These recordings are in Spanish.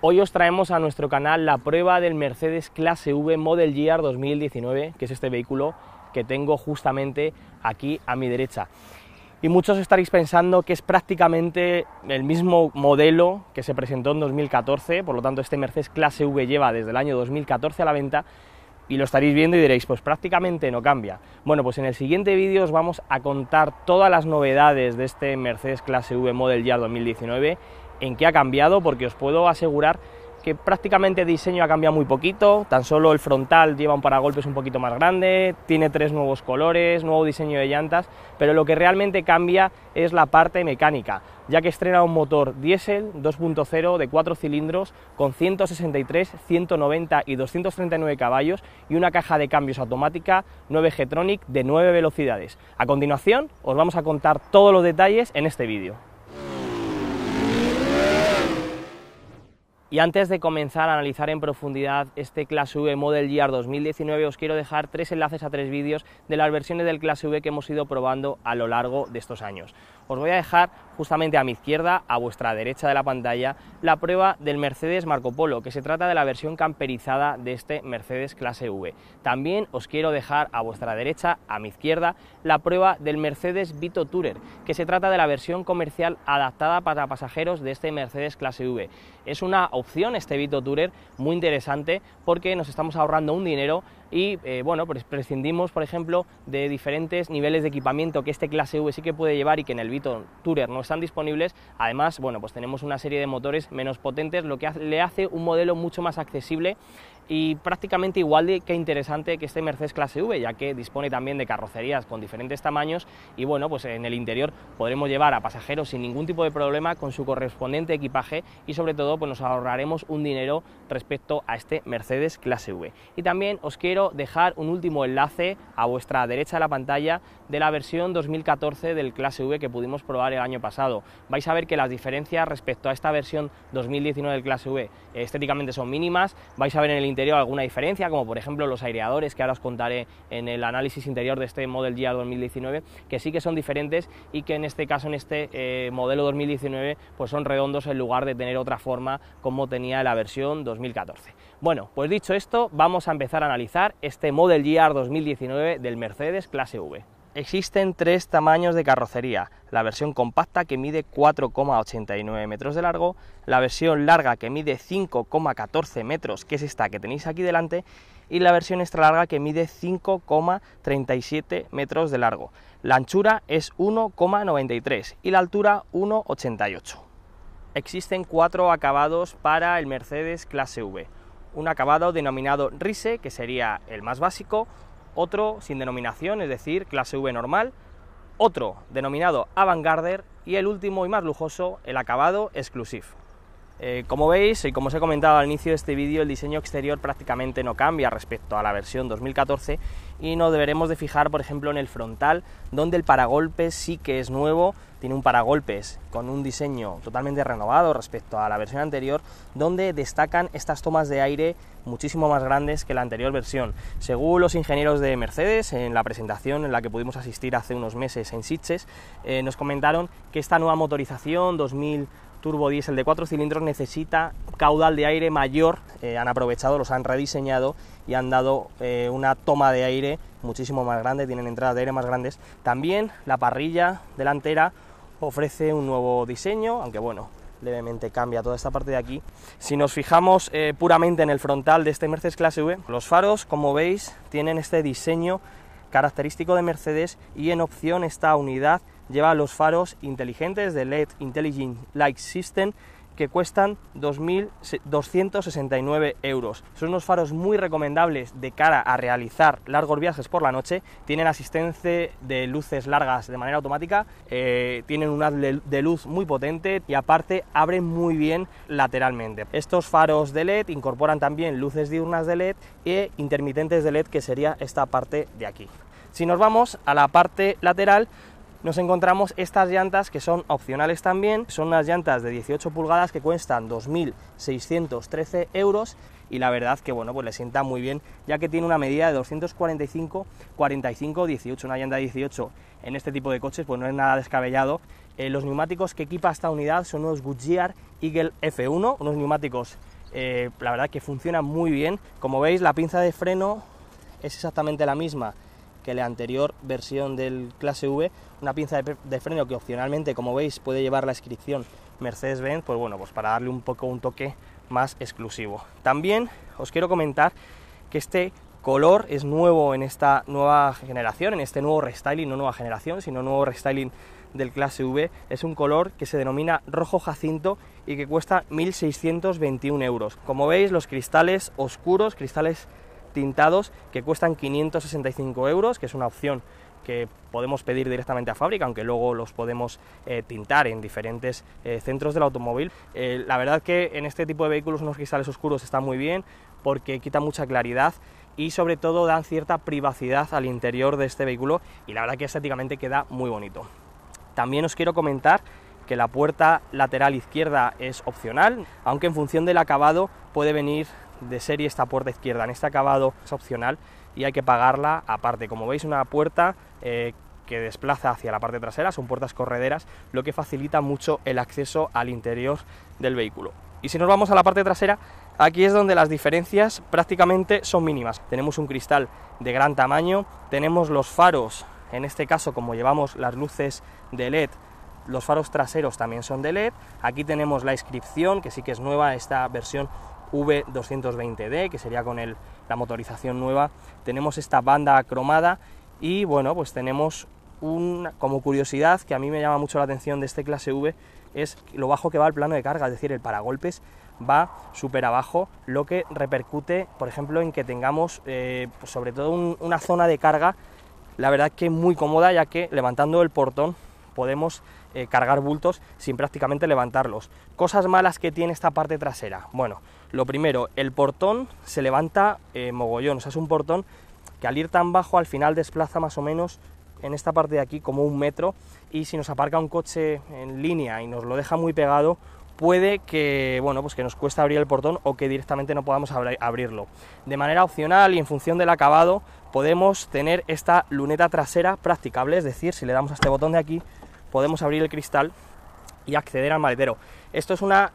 Hoy os traemos a nuestro canal la prueba del Mercedes Clase V Model Year 2019, que es este vehículo que tengo justamente aquí a mi derecha. Y muchos estaréis pensando que es prácticamente el mismo modelo que se presentó en 2014, por lo tanto este Mercedes Clase V lleva desde el año 2014 a la venta, y lo estaréis viendo y diréis, pues prácticamente no cambia. Bueno, pues en el siguiente vídeo os vamos a contar todas las novedades de este Mercedes Clase V Model Year 2019, en qué ha cambiado, porque os puedo asegurar que prácticamente el diseño ha cambiado muy poquito, tan solo el frontal lleva un paragolpes un poquito más grande, tiene 3 nuevos colores, nuevo diseño de llantas, pero lo que realmente cambia es la parte mecánica, ya que estrena un motor diésel 2.0 de 4 cilindros con 163, 190 y 239 caballos y una caja de cambios automática 9G-Tronic de 9 velocidades. A continuación os vamos a contar todos los detalles en este vídeo. Y antes de comenzar a analizar en profundidad este Clase V Model Year 2019, os quiero dejar 3 enlaces a 3 vídeos de las versiones del Clase V que hemos ido probando a lo largo de estos años. Os voy a dejar justamente a mi izquierda, a vuestra derecha de la pantalla, la prueba del Mercedes Marco Polo, que se trata de la versión camperizada de este Mercedes Clase V. También os quiero dejar a vuestra derecha, a mi izquierda, la prueba del Mercedes Vito Tourer, que se trata de la versión comercial adaptada para pasajeros de este Mercedes Clase V. Es una opción este Vito Tourer muy interesante porque nos estamos ahorrando un dinero y bueno, pues prescindimos, por ejemplo, de diferentes niveles de equipamiento que este Clase V sí que puede llevar y que en el Vito Tourer no están disponibles. Además, bueno, pues tenemos una serie de motores menos potentes, lo que le hace un modelo mucho más accesible y prácticamente igual de que interesante que este Mercedes Clase V, ya que dispone también de carrocerías con diferentes tamaños y bueno, pues en el interior podremos llevar a pasajeros sin ningún tipo de problema con su correspondiente equipaje y sobre todo pues nos ahorraremos un dinero respecto a este Mercedes Clase V. Y también os quiero dejar un último enlace a vuestra derecha de la pantalla de la versión 2014 del Clase V que pudimos probar el año pasado. Vais a ver que las diferencias respecto a esta versión 2019 del Clase V estéticamente son mínimas. Vais a ver en el interior alguna diferencia, como por ejemplo los aireadores, que ahora os contaré en el análisis interior de este Model Year 2019, que sí que son diferentes y que en este caso, en este modelo 2019, pues son redondos en lugar de tener otra forma como tenía la versión 2014. Bueno, pues dicho esto, vamos a empezar a analizar este Model Year 2019 del Mercedes Clase V. Existen 3 tamaños de carrocería: la versión compacta, que mide 4,89 metros de largo, la versión larga, que mide 5,14 metros, que es esta que tenéis aquí delante, y la versión extra larga, que mide 5,37 metros de largo. La anchura es 1,93 y la altura 1,88. Existen 4 acabados para el Mercedes Clase V. Un acabado denominado Rise, que sería el más básico, otro sin denominación, es decir, Clase V normal, otro denominado Avant-Garde y el último y más lujoso, el acabado Exclusive. Como veis y como os he comentado al inicio de este vídeo, el diseño exterior prácticamente no cambia respecto a la versión 2014 y nos deberemos de fijar, por ejemplo, en el frontal, donde el paragolpes sí que es nuevo. Tiene un paragolpes con un diseño totalmente renovado respecto a la versión anterior, donde destacan estas tomas de aire muchísimo más grandes que la anterior versión. Según los ingenieros de Mercedes, en la presentación en la que pudimos asistir hace unos meses en Sitges, nos comentaron que esta nueva motorización 2000 turbo diésel de 4 cilindros necesita caudal de aire mayor. Han aprovechado, los han rediseñado y han dado una toma de aire muchísimo más grande, tienen entradas de aire más grandes. También la parrilla delantera ofrece un nuevo diseño, aunque bueno, levemente cambia toda esta parte de aquí. Si nos fijamos puramente en el frontal de este Mercedes Clase V, los faros, como veis, tienen este diseño característico de Mercedes y en opción esta unidad lleva los faros inteligentes de LED Intelligent Light System, que cuestan 2.269 euros. Son unos faros muy recomendables de cara a realizar largos viajes por la noche. Tienen asistencia de luces largas de manera automática, tienen un haz de luz muy potente y aparte abren muy bien lateralmente. Estos faros de LED incorporan también luces diurnas de LED e intermitentes de LED, que sería esta parte de aquí. Si nos vamos a la parte lateral, nos encontramos estas llantas que son opcionales también. Son unas llantas de 18 pulgadas que cuestan 2.613 euros y la verdad que bueno, pues le sienta muy bien, ya que tiene una medida de 245, 45, 18, una llanta de 18 en este tipo de coches, pues no es nada descabellado. Los neumáticos que equipa esta unidad son unos Goodyear Eagle F1, unos neumáticos la verdad que funcionan muy bien. Como veis, la pinza de freno es exactamente la misma que la anterior versión del clase V, una pinza de freno que opcionalmente, como veis, puede llevar la inscripción Mercedes-Benz, pues bueno, pues para darle un toque más exclusivo. También os quiero comentar que este color es nuevo en esta nueva generación, en este nuevo restyling, no nueva generación, sino nuevo restyling del clase V. Es un color que se denomina rojo jacinto y que cuesta 1.621 euros. Como veis, los cristales oscuros, cristales tintados, que cuestan 565 euros, que es una opción que podemos pedir directamente a fábrica, aunque luego los podemos tintar en diferentes centros del automóvil. La verdad que en este tipo de vehículos unos cristales oscuros están muy bien porque quitan mucha claridad y sobre todo dan cierta privacidad al interior de este vehículo, y la verdad que estéticamente queda muy bonito. También os quiero comentar que la puerta lateral izquierda es opcional, aunque en función del acabado puede venir de serie esta puerta izquierda. En este acabado es opcional y hay que pagarla aparte. Como veis, una puerta que desplaza hacia la parte trasera, son puertas correderas, lo que facilita mucho el acceso al interior del vehículo. Y si nos vamos a la parte trasera, aquí es donde las diferencias prácticamente son mínimas. Tenemos un cristal de gran tamaño, tenemos los faros, en este caso como llevamos las luces de LED, los faros traseros también son de LED. Aquí tenemos la inscripción, que sí que es nueva, esta versión V220D, que sería con la motorización nueva. Tenemos esta banda cromada y bueno, pues tenemos como curiosidad que a mí me llama mucho la atención de este clase V, es lo bajo que va el plano de carga, es decir, el paragolpes va súper abajo, lo que repercute, por ejemplo, en que tengamos pues sobre todo una zona de carga, la verdad que muy cómoda, ya que levantando el portón podemos cargar bultos sin prácticamente levantarlos. Cosas malas que tiene esta parte trasera. Bueno, lo primero, el portón se levanta mogollón, o sea, es un portón que al ir tan bajo al final desplaza más o menos en esta parte de aquí como 1 metro, y si nos aparca un coche en línea y nos lo deja muy pegado, puede que, bueno, pues que nos cueste abrir el portón o que directamente no podamos abrirlo. De manera opcional y en función del acabado podemos tener esta luneta trasera practicable, es decir, si le damos a este botón de aquí podemos abrir el cristal y acceder al maletero. Esto es una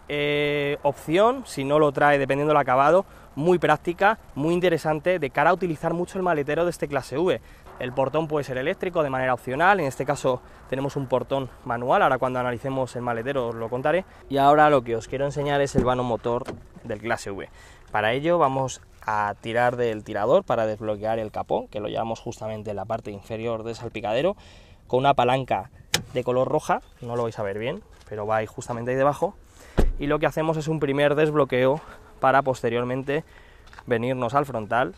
opción, si no lo trae dependiendo del acabado, muy práctica, muy interesante de cara a utilizar mucho el maletero de este clase V. El portón puede ser eléctrico de manera opcional, en este caso tenemos un portón manual, ahora cuando analicemos el maletero os lo contaré. Y ahora lo que os quiero enseñar es el vano motor del clase V. Para ello vamos a tirar del tirador para desbloquear el capó, que lo llevamos justamente en la parte inferior del salpicadero, con una palanca de color roja, no lo vais a ver bien, pero va ahí justamente ahí debajo, y lo que hacemos es un primer desbloqueo para posteriormente venirnos al frontal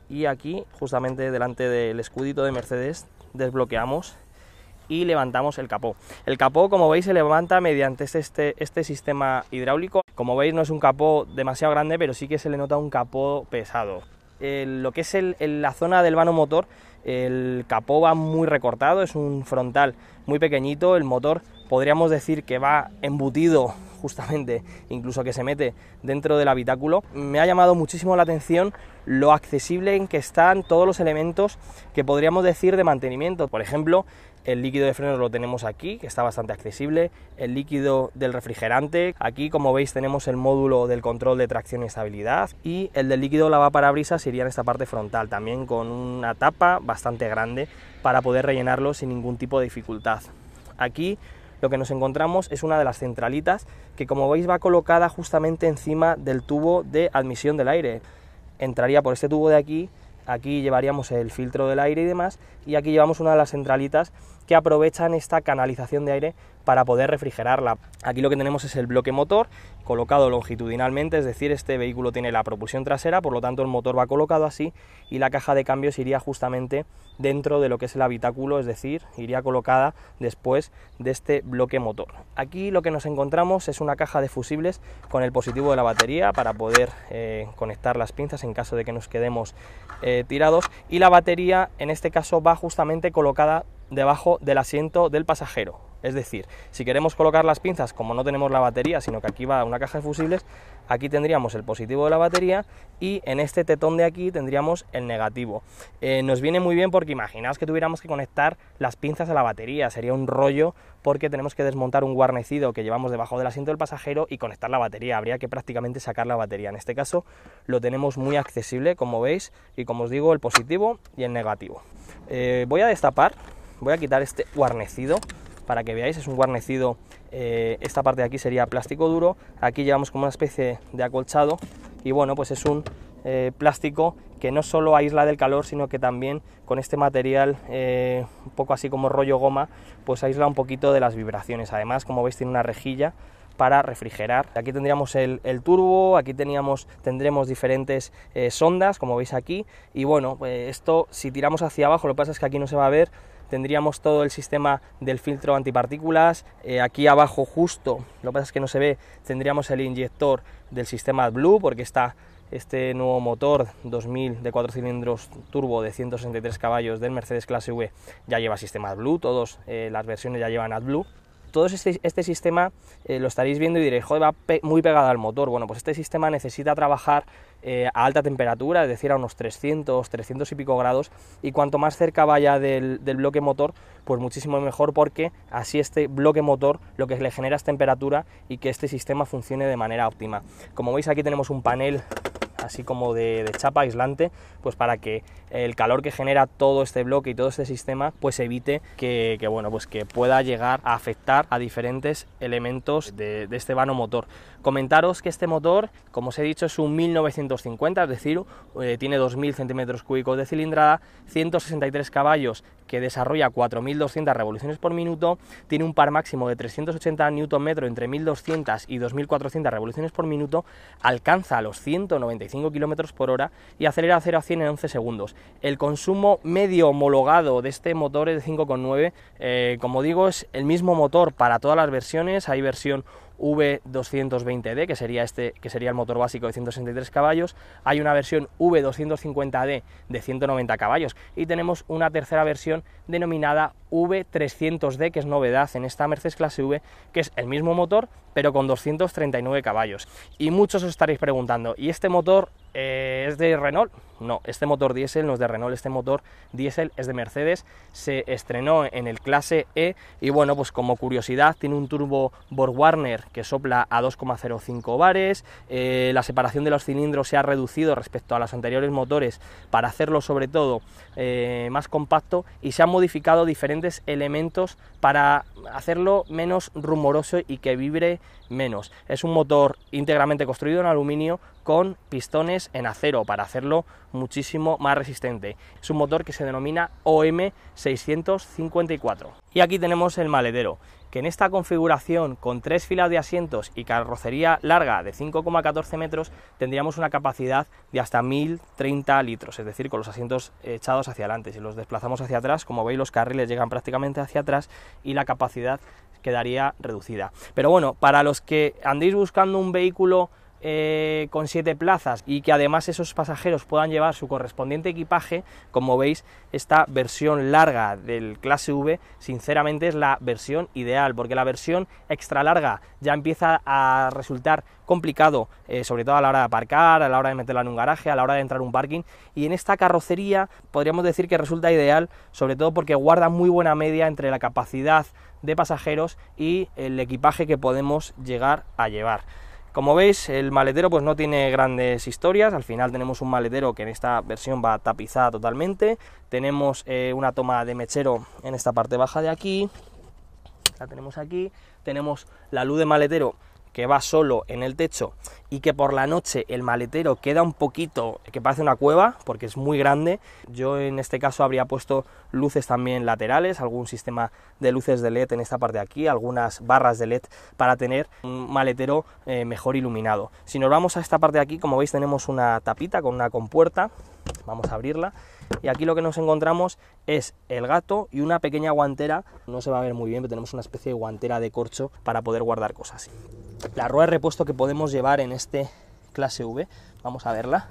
y aquí justamente delante del escudito de Mercedes desbloqueamos y levantamos el capó. El capó, como veis, se levanta mediante este sistema hidráulico. Como veis, no es un capó demasiado grande, pero sí que se le nota un capó pesado. Lo que es la zona del vano motor, el capó va muy recortado, es un frontal muy pequeñito, el motor podríamos decir que va embutido justamente, incluso que se mete dentro del habitáculo. Me ha llamado muchísimo la atención lo accesible en que están todos los elementos que podríamos decir de mantenimiento. Por ejemplo, el líquido de frenos lo tenemos aquí, que está bastante accesible, el líquido del refrigerante, aquí como veis tenemos el módulo del control de tracción y estabilidad, y el del líquido lavaparabrisas iría en esta parte frontal, también con una tapa bastante grande para poder rellenarlo sin ningún tipo de dificultad. Aquí lo que nos encontramos es una de las centralitas que, como veis, va colocada justamente encima del tubo de admisión del aire. Entraría por este tubo de aquí, aquí llevaríamos el filtro del aire y demás, y aquí llevamos una de las centralitas que aprovechan esta canalización de aire para poder refrigerarla. Aquí lo que tenemos es el bloque motor colocado longitudinalmente, es decir, este vehículo tiene la propulsión trasera, por lo tanto el motor va colocado así y la caja de cambios iría justamente dentro de lo que es el habitáculo, es decir, iría colocada después de este bloque motor. Aquí lo que nos encontramos es una caja de fusibles con el positivo de la batería para poder conectar las pinzas en caso de que nos quedemos tirados, y la batería en este caso va justamente colocada debajo del asiento del pasajero. Es decir, si queremos colocar las pinzas, como no tenemos la batería, sino que aquí va una caja de fusibles, aquí tendríamos el positivo de la batería y en este tetón de aquí tendríamos el negativo. Nos viene muy bien porque imaginaos que tuviéramos que conectar las pinzas a la batería, sería un rollo porque tenemos que desmontar un guarnecido que llevamos debajo del asiento del pasajero y conectar la batería, habría que prácticamente sacar la batería. En este caso lo tenemos muy accesible, como veis, y como os digo, el positivo y el negativo. Voy a destapar, voy a quitar este guarnecido para que veáis, es un guarnecido, esta parte de aquí sería plástico duro, aquí llevamos como una especie de acolchado y bueno, pues es un plástico que no solo aísla del calor, sino que también con este material un poco así como rollo goma, pues aísla un poquito de las vibraciones. Además, como veis, tiene una rejilla para refrigerar. Aquí tendríamos el turbo, aquí tendremos diferentes sondas, como veis aquí, y bueno, pues esto si tiramos hacia abajo, lo que pasa es que aquí no se va a ver, tendríamos todo el sistema del filtro antipartículas, aquí abajo justo, lo que pasa es que no se ve, tendríamos el inyector del sistema AdBlue, porque está este nuevo motor 2000 de 4 cilindros turbo de 163 caballos del Mercedes Clase V ya lleva sistema AdBlue, todas las versiones ya llevan AdBlue. Todo este sistema lo estaréis viendo y diréis, joder, va muy pegado al motor. Bueno, pues este sistema necesita trabajar a alta temperatura, es decir, a unos 300 y pico grados, y cuanto más cerca vaya del bloque motor, pues muchísimo mejor, porque así este bloque motor lo que le genera es temperatura y que este sistema funcione de manera óptima. Como veis, aquí tenemos un panel así como de chapa aislante, pues para que el calor que genera todo este bloque y todo este sistema pues evite que bueno, pues que pueda llegar a afectar a diferentes elementos de este vano motor. Comentaros que este motor, como os he dicho, es un 1950, es decir, tiene 2000 centímetros cúbicos de cilindrada, 163 caballos, que desarrolla 4200 revoluciones por minuto, tiene un par máximo de 380 Nm entre 1200 y 2400 revoluciones por minuto, alcanza los 195 km por hora y acelera 0 a 100 en 11 segundos. El consumo medio homologado de este motor es de 5,9, como digo, es el mismo motor para todas las versiones. Hay versión V220D, que sería el motor básico de 163 caballos, hay una versión V250D de 190 caballos y tenemos una tercera versión denominada V300D, que es novedad en esta Mercedes Clase V, que es el mismo motor pero con 239 caballos. Y muchos os estaréis preguntando, ¿y este motor es de Renault? No, este motor diésel no es de Renault, este motor diésel es de Mercedes, se estrenó en el Clase E y bueno, pues como curiosidad tiene un turbo BorgWarner que sopla a 2,05 bares, la separación de los cilindros se ha reducido respecto a los anteriores motores para hacerlo sobre todo más compacto, y se han modificado diferentes elementos para hacerlo menos rumoroso y que vibre menos. Es un motor íntegramente construido en aluminio con pistones en acero para hacerlo muchísimo más resistente. Es un motor que se denomina OM654. Y aquí tenemos el maletero, que en esta configuración con 3 filas de asientos y carrocería larga de 5,14 metros tendríamos una capacidad de hasta 1030 litros, es decir, con los asientos echados hacia adelante. Si los desplazamos hacia atrás, como veis, los carriles llegan prácticamente hacia atrás y la capacidad quedaría reducida. Pero bueno, para los que andéis buscando un vehículo con 7 plazas y que además esos pasajeros puedan llevar su correspondiente equipaje, como veis, esta versión larga del Clase V sinceramente es la versión ideal, porque la versión extra larga ya empieza a resultar complicado, sobre todo a la hora de aparcar, a la hora de meterla en un garaje, a la hora de entrar a un parking, y en esta carrocería podríamos decir que resulta ideal, sobre todo porque guarda muy buena media entre la capacidad de pasajeros y el equipaje que podemos llegar a llevar. Como veis, el maletero pues no tiene grandes historias. Al final tenemos un maletero que en esta versión va tapizada totalmente. Tenemos una toma de mechero en esta parte baja de aquí, la tenemos aquí. Tenemos la luz de maletero que va solo en el techo y que por la noche el maletero queda un poquito, que parece una cueva porque es muy grande. Yo en este caso habría puesto luces también laterales, algún sistema de luces de LED en esta parte de aquí, algunas barras de LED para tener un maletero mejor iluminado. Si nos vamos a esta parte de aquí, como veis, tenemos una tapita con una compuerta. Vamos a abrirla y aquí lo que nos encontramos es el gato y una pequeña guantera. No se va a ver muy bien, pero tenemos una especie de guantera de corcho para poder guardar cosas. La rueda de repuesto que podemos llevar en este Clase V, vamos a verla.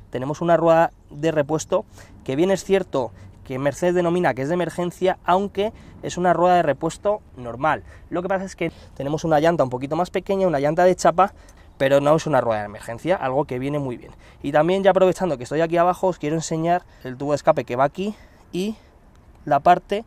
Tenemos una rueda de repuesto que bien es cierto que Mercedes denomina que es de emergencia, aunque es una rueda de repuesto normal. Lo que pasa es que tenemos una llanta un poquito más pequeña, una llanta de chapa, pero no es una rueda de emergencia, algo que viene muy bien. Y también, ya aprovechando que estoy aquí abajo, os quiero enseñar el tubo de escape que va aquí y la parte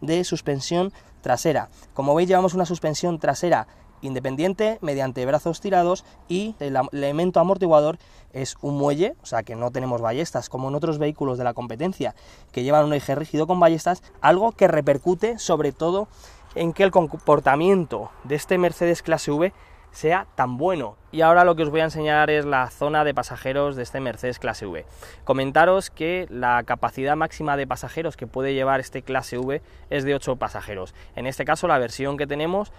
de suspensión trasera. Como veis, llevamos una suspensión trasera independiente mediante brazos tirados y el elemento amortiguador es un muelle, o sea que no tenemos ballestas como en otros vehículos de la competencia que llevan un eje rígido con ballestas, algo que repercute sobre todo en que el comportamiento de este Mercedes clase V sea tan bueno. Y ahora lo que os voy a enseñar es la zona de pasajeros de este Mercedes clase V. Comentaros que la capacidad máxima de pasajeros que puede llevar este clase V es de 8 pasajeros. En este caso, la versión que tenemos,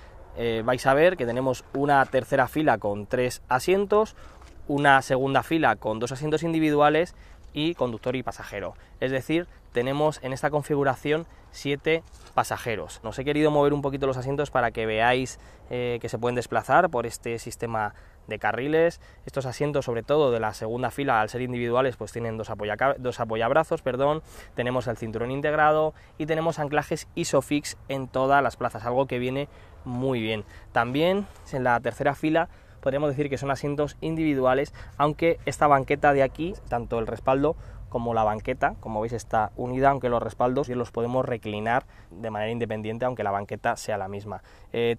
vais a ver que tenemos una tercera fila con 3 asientos, una segunda fila con 2 asientos individuales y conductor y pasajero. Es decir, tenemos en esta configuración 7 pasajeros. Nos he querido mover un poquito los asientos para que veáis que se pueden desplazar por este sistema de carriles. Estos asientos, sobre todo de la segunda fila, al ser individuales, pues tienen dos apoyabrazos, tenemos el cinturón integrado y tenemos anclajes ISOFIX en todas las plazas, algo que viene muy bien. También en la tercera fila podríamos decir que son asientos individuales, aunque esta banqueta de aquí, tanto el respaldo como la banqueta, como veis, está unida, aunque los respaldos los podemos reclinar de manera independiente, aunque la banqueta sea la misma.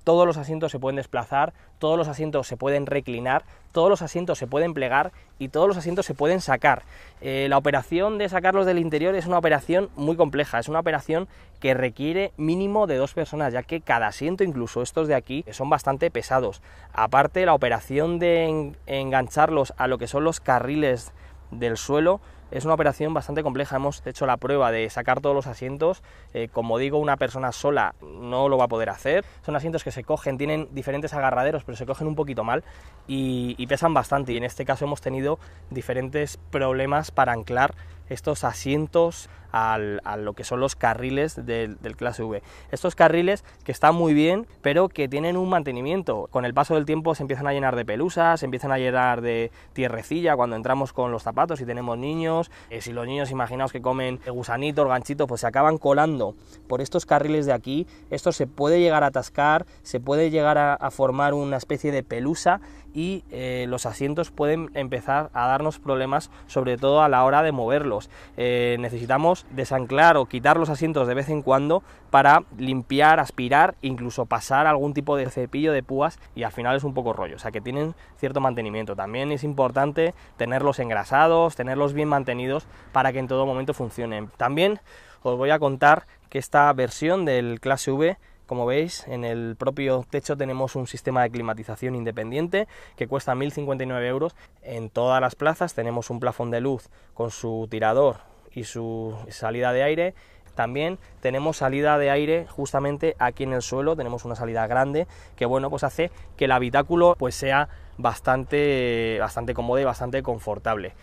Todos los asientos se pueden desplazar, todos los asientos se pueden reclinar, todos los asientos se pueden plegar y todos los asientos se pueden sacar. La operación de sacarlos del interior es una operación muy compleja, es una operación que requiere mínimo de 2 personas, ya que cada asiento, incluso estos de aquí, son bastante pesados. Aparte, la operación de engancharlos a lo que son los carriles del suelo es una operación bastante compleja. Hemos hecho la prueba de sacar todos los asientos, como digo, una persona sola no lo va a poder hacer. Son asientos que se cogen, tienen diferentes agarraderos, pero se cogen un poquito mal y pesan bastante, y en este caso hemos tenido diferentes problemas para anclar estos asientos a lo que son los carriles del clase V. Estos carriles que están muy bien, pero que tienen un mantenimiento. Con el paso del tiempo se empiezan a llenar de pelusas, se empiezan a llenar de tierrecilla cuando entramos con los zapatos y tenemos niños. Si los niños, imaginaos que comen gusanitos, ganchitos, pues se acaban colando por estos carriles de aquí. Esto se puede llegar a atascar, se puede llegar a formar una especie de pelusa y los asientos pueden empezar a darnos problemas, sobre todo a la hora de moverlos. Necesitamos desanclar o quitar los asientos de vez en cuando para limpiar, aspirar, incluso pasar algún tipo de cepillo de púas, y al final es un poco rollo, o sea que tienen cierto mantenimiento. También es importante tenerlos engrasados, tenerlos bien mantenidos para que en todo momento funcionen. También os voy a contar que esta versión del clase V, como veis, en el propio techo tenemos un sistema de climatización independiente que cuesta 1.059 euros. En todas las plazas tenemos un plafón de luz con su tirador y su salida de aire. También tenemos salida de aire justamente aquí en el suelo, tenemos una salida grande que, bueno, pues hace que el habitáculo pues sea bastante cómodo y bastante confortable.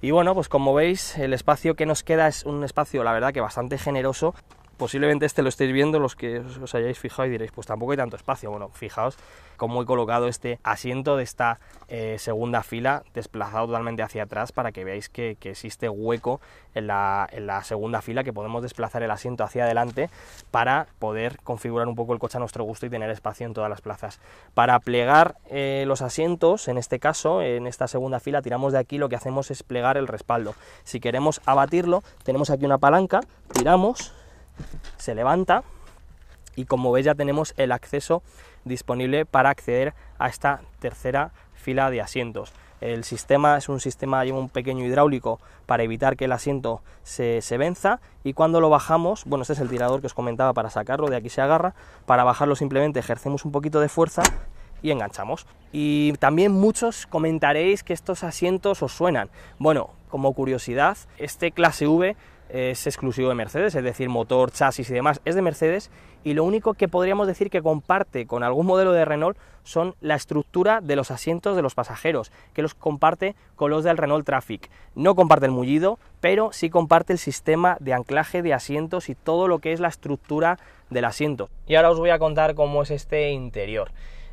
Y bueno, pues como veis, el espacio que nos queda es un espacio, la verdad, que bastante generoso. Posiblemente este lo estéis viendo los que os hayáis fijado y diréis, pues tampoco hay tanto espacio. Bueno, fijaos cómo he colocado este asiento de esta segunda fila desplazado totalmente hacia atrás para que veáis que existe hueco en la segunda fila, que podemos desplazar el asiento hacia adelante para poder configurar un poco el coche a nuestro gusto y tener espacio en todas las plazas. Para plegar los asientos, en este caso, en esta segunda fila, tiramos de aquí, lo que hacemos es plegar el respaldo. Si queremos abatirlo, tenemos aquí una palanca, tiramos, se levanta y, como veis, ya tenemos el acceso disponible para acceder a esta tercera fila de asientos. El sistema es un sistema, lleva un pequeño hidráulico para evitar que el asiento se venza, y cuando lo bajamos, bueno, este es el tirador que os comentaba para sacarlo, de aquí se agarra, para bajarlo simplemente ejercemos un poquito de fuerza y enganchamos. Y también muchos comentaréis que estos asientos os suenan. Bueno, como curiosidad, este clase V es exclusivo de Mercedes, es decir, motor, chasis y demás es de Mercedes, y lo único que podríamos decir que comparte con algún modelo de Renault son la estructura de los asientos de los pasajeros, que los comparte con los del Renault Trafic. No comparte el mullido, pero sí comparte el sistema de anclaje de asientos y todo lo que es la estructura del asiento. Y ahora os voy a contar cómo es este interior.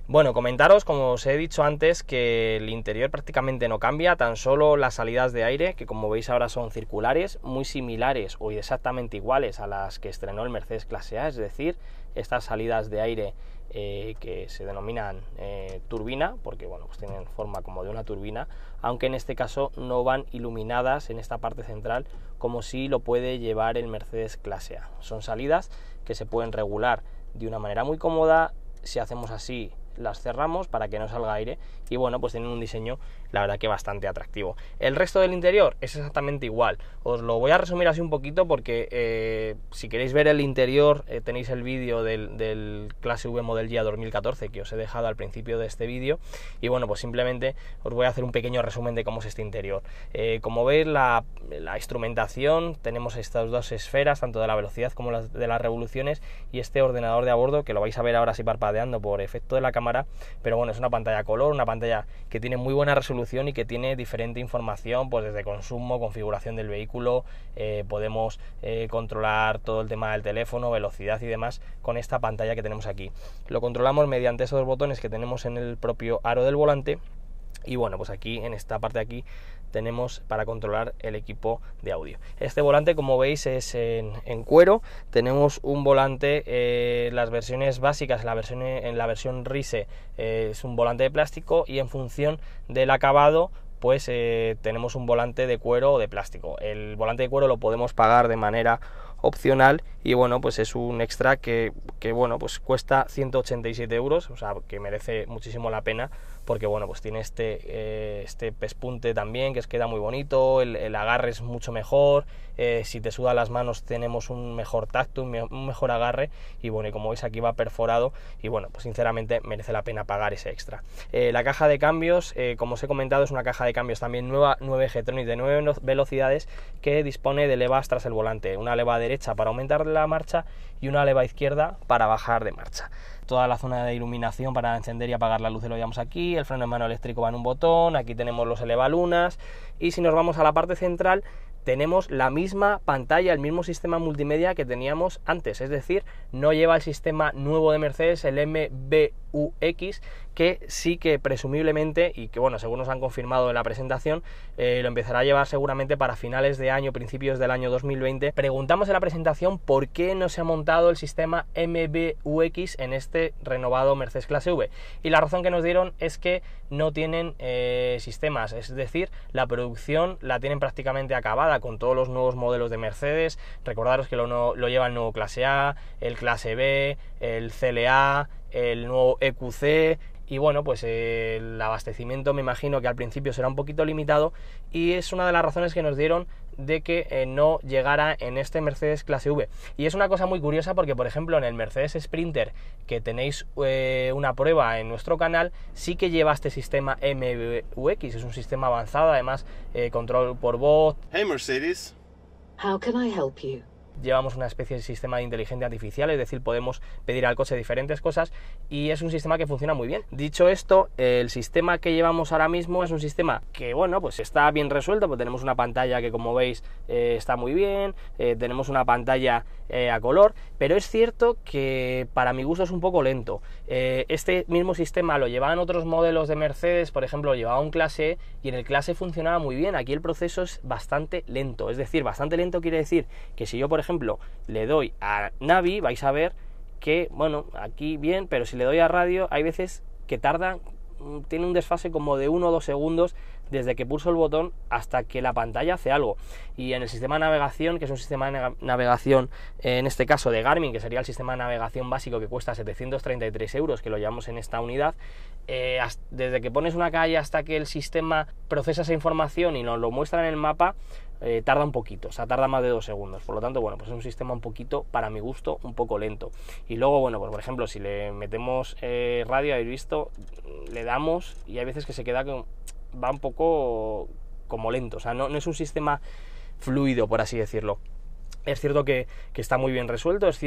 Bueno, comentaros, como os he dicho antes, que el interior prácticamente no cambia, tan solo las salidas de aire, que como veis ahora son circulares, muy similares o exactamente iguales a las que estrenó el Mercedes Clase A, es decir, estas salidas de aire que se denominan turbina, porque bueno, pues tienen forma como de una turbina, aunque en este caso no van iluminadas en esta parte central como si lo puede llevar el Mercedes Clase A. Son salidas que se pueden regular de una manera muy cómoda. Si hacemos así, las cerramos para que no salga aire y bueno, pues tienen un diseño la verdad que bastante atractivo. El resto del interior es exactamente igual. Os lo voy a resumir así un poquito porque si queréis ver el interior tenéis el vídeo del Clase V Model Year 2014 que os he dejado al principio de este vídeo y bueno, pues simplemente os voy a hacer un pequeño resumen de cómo es este interior. Como veis, la instrumentación, tenemos estas dos esferas, tanto de la velocidad como de las revoluciones, y este ordenador de a bordo que lo vais a ver ahora así parpadeando por efecto de la cámara, pero bueno, es una pantalla color, una pantalla que tiene muy buena resolución y que tiene diferente información, pues desde consumo, configuración del vehículo, podemos controlar todo el tema del teléfono, velocidad y demás con esta pantalla que tenemos aquí. Lo controlamos mediante esos botones que tenemos en el propio aro del volante. Y bueno, pues aquí en esta parte de aquí tenemos para controlar el equipo de audio. Este volante, como veis, es en cuero. Tenemos un volante, las versiones básicas, en la versión Rise es un volante de plástico, y en función del acabado pues tenemos un volante de cuero o de plástico. El volante de cuero lo podemos pagar de manera opcional y bueno, pues es un extra que bueno, pues cuesta 187 euros, o sea que merece muchísimo la pena, porque bueno, pues tiene este pespunte también que queda muy bonito, el agarre es mucho mejor, si te sudan las manos tenemos un mejor tacto, un mejor agarre, y bueno, y como veis aquí va perforado y bueno, pues sinceramente merece la pena pagar ese extra. La caja de cambios, como os he comentado, es una caja de cambios también nueva, 9G-Tronic de 9 velocidades, que dispone de levas tras el volante, una leva derecha para aumentar la marcha y una leva izquierda para bajar de marcha. Toda la zona de iluminación para encender y apagar la luz lo llevamos aquí, el freno de mano eléctrico va en un botón, aquí tenemos los elevalunas, y si nos vamos a la parte central tenemos la misma pantalla, el mismo sistema multimedia que teníamos antes, es decir, no lleva el sistema nuevo de Mercedes, el MBUX, que sí que presumiblemente, y que bueno, según nos han confirmado en la presentación, lo empezará a llevar seguramente para finales de año, principios del año 2020. Preguntamos en la presentación por qué no se ha montado el sistema MBUX en este renovado Mercedes Clase V, y la razón que nos dieron es que no tienen sistemas, es decir, la producción la tienen prácticamente acabada con todos los nuevos modelos de Mercedes. Recordaros que lo lleva el nuevo Clase A, el Clase B, el CLA, el nuevo EQC, y bueno, pues el abastecimiento me imagino que al principio será un poquito limitado, y es una de las razones que nos dieron de que no llegara en este Mercedes Clase V. Y es una cosa muy curiosa porque, por ejemplo, en el Mercedes Sprinter, que tenéis una prueba en nuestro canal, sí que lleva este sistema MBUX, es un sistema avanzado, además control por voz. Hey Mercedes. How can I help you? Llevamos una especie de sistema de inteligencia artificial, es decir, podemos pedir al coche diferentes cosas, y es un sistema que funciona muy bien. Dicho esto, el sistema que llevamos ahora mismo es un sistema que, bueno, pues está bien resuelto, pues tenemos una pantalla que, como veis, está muy bien, tenemos una pantalla a color, pero es cierto que para mi gusto es un poco lento. Este mismo sistema lo llevaban otros modelos de Mercedes, por ejemplo, lo llevaba un Clase E, y en el Clase E funcionaba muy bien. Aquí el proceso es bastante lento, es decir, bastante lento quiere decir que si yo, por ejemplo, le doy a Navi, vais a ver que, bueno, aquí bien, pero si le doy a radio, hay veces que tarda, tiene un desfase como de 1 o 2 segundos desde que pulso el botón hasta que la pantalla hace algo. Y en el sistema de navegación, que es un sistema de navegación, en este caso de Garmin, que sería el sistema de navegación básico, que cuesta 733 euros, que lo llevamos en esta unidad, desde que pones una calle hasta que el sistema procesa esa información y nos lo muestra en el mapa, tarda un poquito, o sea, tarda más de 2 segundos. Por lo tanto, bueno, pues es un sistema un poquito, para mi gusto, un poco lento. Y luego, bueno, pues por ejemplo, si le metemos radio, habéis visto, le damos y hay veces que se queda con, va un poco como lento, o sea, no es un sistema fluido, por así decirlo. Es cierto que está muy bien resuelto, es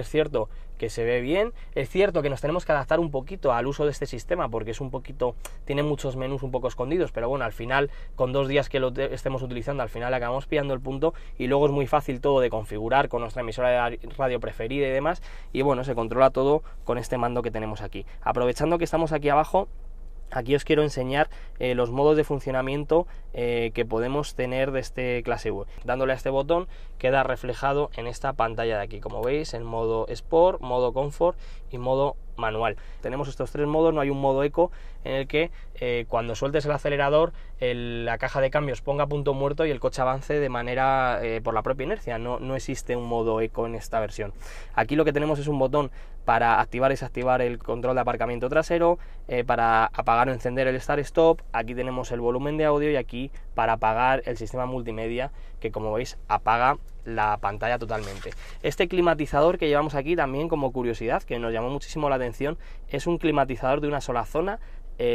cierto que se ve bien, es cierto que nos tenemos que adaptar un poquito al uso de este sistema porque es un poquito, tiene muchos menús un poco escondidos, pero bueno, al final, con 2 días que lo estemos utilizando, al final acabamos pillando el punto y luego es muy fácil todo de configurar con nuestra emisora de radio preferida y demás, y bueno, se controla todo con este mando que tenemos aquí. Aprovechando que estamos aquí abajo, aquí os quiero enseñar los modos de funcionamiento que podemos tener de este clase V. Dándole a este botón queda reflejado en esta pantalla de aquí, como veis, en modo Sport, modo Comfort y modo manual. Tenemos estos 3 modos, no hay un modo eco en el que cuando sueltes el acelerador la caja de cambios ponga punto muerto y el coche avance de manera por la propia inercia. No existe un modo eco en esta versión. Aquí lo que tenemos es un botón para activar y desactivar el control de aparcamiento trasero, para apagar o encender el start-stop, aquí tenemos el volumen de audio y aquí para apagar el sistema multimedia, que como veis apaga la pantalla totalmente. Este climatizador que llevamos aquí también, como curiosidad, que nos llamó muchísimo la atención, es un climatizador de una sola zona.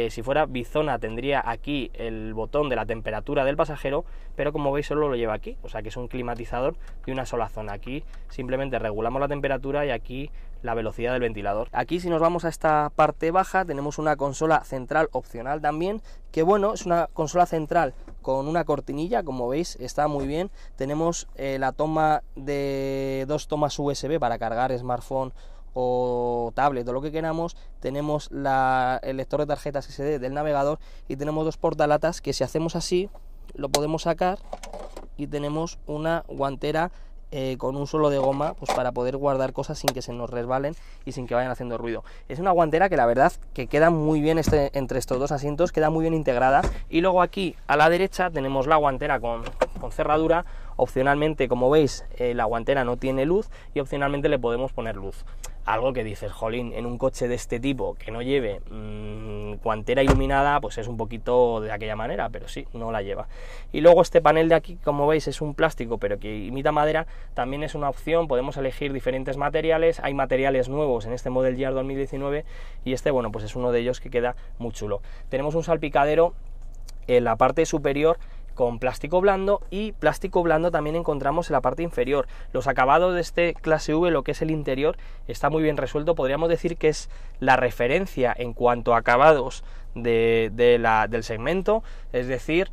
Si fuera bizona tendría aquí el botón de la temperatura del pasajero, pero como veis solo lo lleva aquí, o sea que es un climatizador de una sola zona. Aquí simplemente regulamos la temperatura y aquí la velocidad del ventilador. Aquí, si nos vamos a esta parte baja, tenemos una consola central opcional también, que bueno, es una consola central con una cortinilla, como veis está muy bien. Tenemos la toma de 2 tomas USB para cargar smartphone o tablet o lo que queramos. Tenemos el lector de tarjetas SD del navegador y tenemos 2 portalatas que, si hacemos así, lo podemos sacar y tenemos una guantera con un suelo de goma, pues para poder guardar cosas sin que se nos resbalen y sin que vayan haciendo ruido. Es una guantera que la verdad que queda muy bien entre estos 2 asientos, queda muy bien integrada. Y luego aquí a la derecha tenemos la guantera con cerradura. Opcionalmente, como veis, la guantera no tiene luz y opcionalmente le podemos poner luz. Algo que dices, jolín, en un coche de este tipo que no lleve guantera iluminada, pues es un poquito de aquella manera, pero sí, no la lleva. Y luego este panel de aquí, como veis, es un plástico pero que imita madera, también es una opción. Podemos elegir diferentes materiales, hay materiales nuevos en este Model Year 2019 y este, bueno, pues es uno de ellos que queda muy chulo. Tenemos un salpicadero en la parte superior con plástico blando, y plástico blando también encontramos en la parte inferior. Los acabados de este clase V, lo que es el interior, está muy bien resuelto. Podríamos decir que es la referencia en cuanto a acabados del segmento, es decir,